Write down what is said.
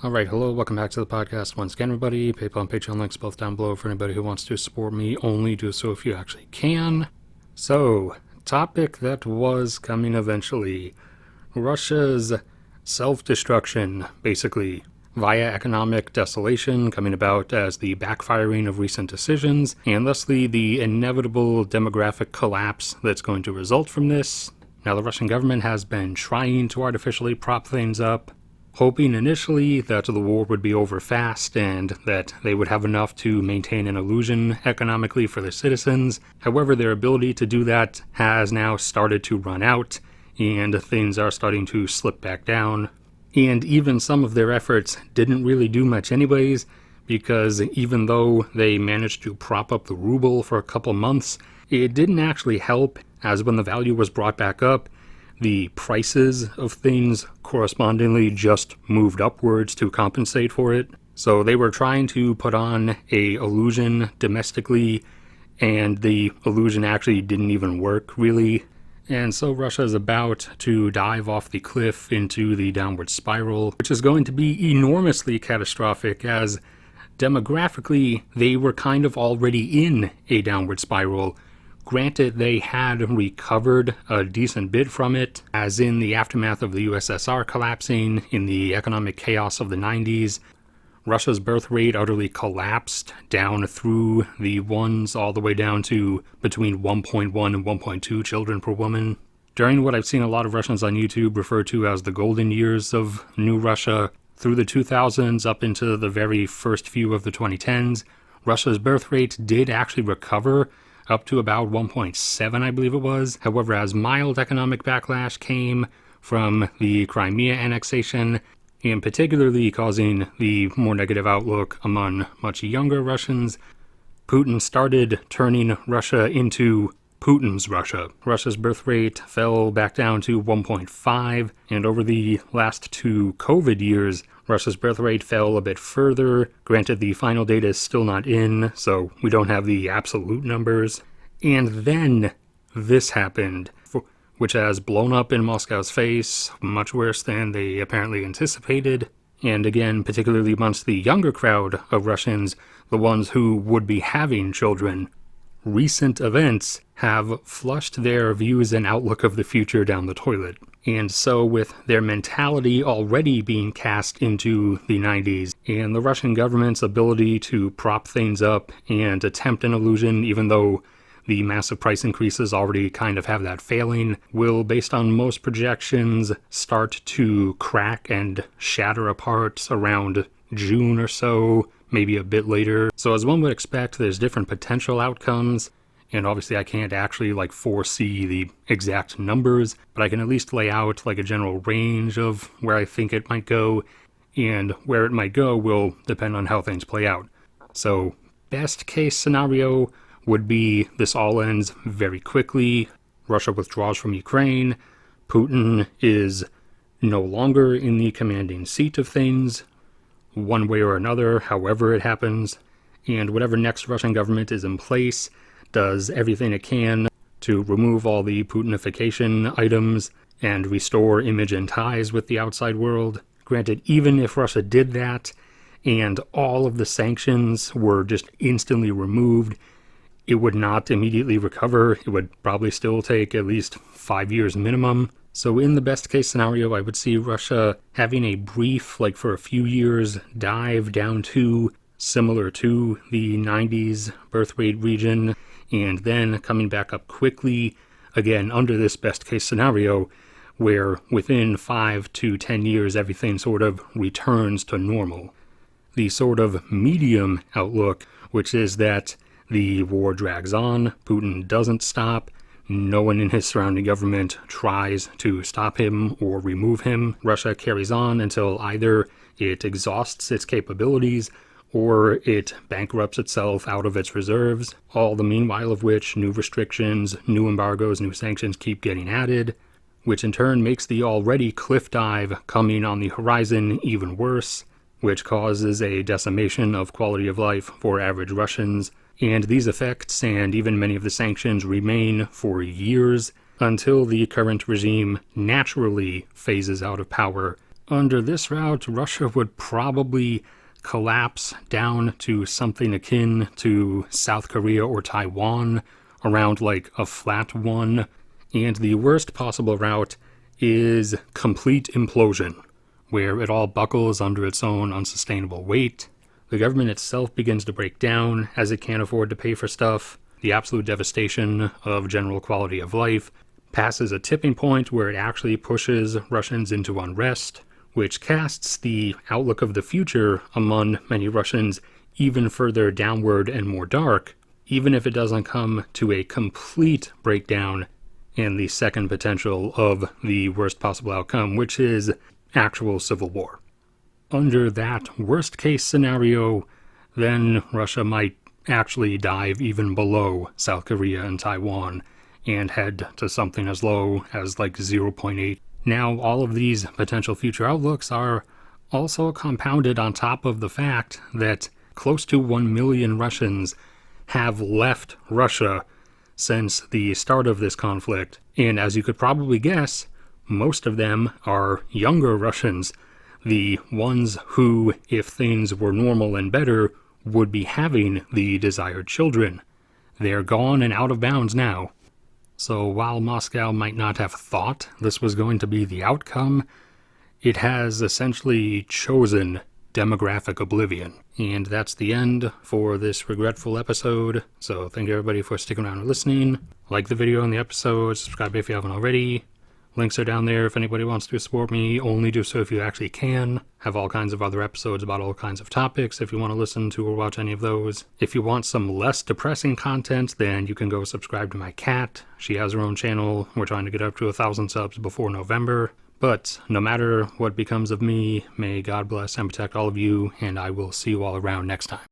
Alright, hello, welcome back to the podcast once again, everybody. PayPal and Patreon links both down below for anybody who wants to support me. Only do so if you actually can. So, topic that was coming eventually. Russia's self-destruction, basically, via economic desolation, coming about as the backfiring of recent decisions, and thusly the inevitable demographic collapse that's going to result from this. Now, the Russian government has been trying to artificially prop things up, hoping initially that the war would be over fast and that they would have enough to maintain an illusion economically for their citizens. However, their ability to do that has now started to run out, and things are starting to slip back down. And even some of their efforts didn't really do much anyways, because even though they managed to prop up the ruble for a couple months, it didn't actually help, as when the value was brought back up, the prices of things correspondingly just moved upwards to compensate for it. So they were trying to put on a illusion domestically, and the illusion actually didn't even work, really. And so Russia is about to dive off the cliff into the downward spiral, which is going to be enormously catastrophic, as demographically they were kind of already in a downward spiral. Granted, they had recovered a decent bit from it, as in the aftermath of the USSR collapsing, in the economic chaos of the 90s. Russia's birth rate utterly collapsed down through the ones all the way down to between 1.1 and 1.2 children per woman. During what I've seen a lot of Russians on YouTube refer to as the golden years of New Russia, through the 2000s up into the very first few of the 2010s, Russia's birth rate did actually recover up to about 1.7, I believe it was. However, as mild economic backlash came from the Crimea annexation, and particularly causing the more negative outlook among much younger Russians, Putin started turning Russia into Putin's Russia. Russia's birth rate fell back down to 1.5, and over the last two COVID years, Russia's birth rate fell a bit further. Granted, the final data is still not in, so we don't have the absolute numbers. And then this happened, which has blown up in Moscow's face, much worse than they apparently anticipated. And again, particularly amongst the younger crowd of Russians, the ones who would be having children, recent events have flushed their views and outlook of the future down the toilet. And so with their mentality already being cast into the 90s, and the Russian government's ability to prop things up and attempt an illusion, even though the massive price increases already kind of have that failing, will, based on most projections, start to crack and shatter apart around June or so, maybe a bit later. So as one would expect, there's different potential outcomes, and obviously I can't actually foresee the exact numbers, but I can at least lay out a general range of where I think it might go, and where it might go will depend on how things play out. So best case scenario would be this all ends very quickly, Russia withdraws from Ukraine, Putin is no longer in the commanding seat of things, one way or another, however it happens, and whatever next Russian government is in place does everything it can to remove all the Putinification items and restore image and ties with the outside world. Granted, even if Russia did that, and all of the sanctions were just instantly removed, it would not immediately recover. It would probably still take at least 5 years minimum. So in the best case scenario, I would see Russia having a brief, for a few years, dive down to similar to the 90s birth rate region, and then coming back up quickly, again, under this best case scenario, where within 5 to 10 years, everything sort of returns to normal. The sort of medium outlook, which is that the war drags on, Putin doesn't stop, no one in his surrounding government tries to stop him or remove him. Russia carries on until either it exhausts its capabilities or it bankrupts itself out of its reserves, all the meanwhile of which new restrictions, new embargoes, new sanctions keep getting added, which in turn makes the already cliff dive coming on the horizon even worse, which causes a decimation of quality of life for average Russians. And these effects, and even many of the sanctions, remain for years until the current regime naturally phases out of power Under this route, Russia would probably collapse down to something akin to South Korea or Taiwan, around like a flat 1. And the worst possible route is complete implosion, where it all buckles under its own unsustainable weight. The government itself begins to break down as it can't afford to pay for stuff. The absolute devastation of general quality of life passes a tipping point where it actually pushes Russians into unrest, which casts the outlook of the future among many Russians even further downward and more dark, even if it doesn't come to a complete breakdown and the second potential of the worst possible outcome, which is actual civil war. Under that worst case scenario, then Russia might actually dive even below South Korea and Taiwan and head to something as low as like 0.8. Now, all of these potential future outlooks are also compounded on top of the fact that close to 1 million Russians have left Russia since the start of this conflict, and as you could probably guess, most of them are younger Russians, the ones who, if things were normal and better, would be having the desired children. They're gone and out of bounds now. So while Moscow might not have thought this was going to be the outcome, it has essentially chosen demographic oblivion. And that's the end for this regretful episode. So thank you everybody for sticking around and listening. Like the video and the episode, subscribe if you haven't already. Links are down there if anybody wants to support me. Only do so if you actually can. Have all kinds of other episodes about all kinds of topics if you want to listen to or watch any of those. If you want some less depressing content, then you can go subscribe to my cat. She has her own channel. We're trying to get up to 1,000 subs before November. But no matter what becomes of me, may God bless and protect all of you, and I will see you all around next time.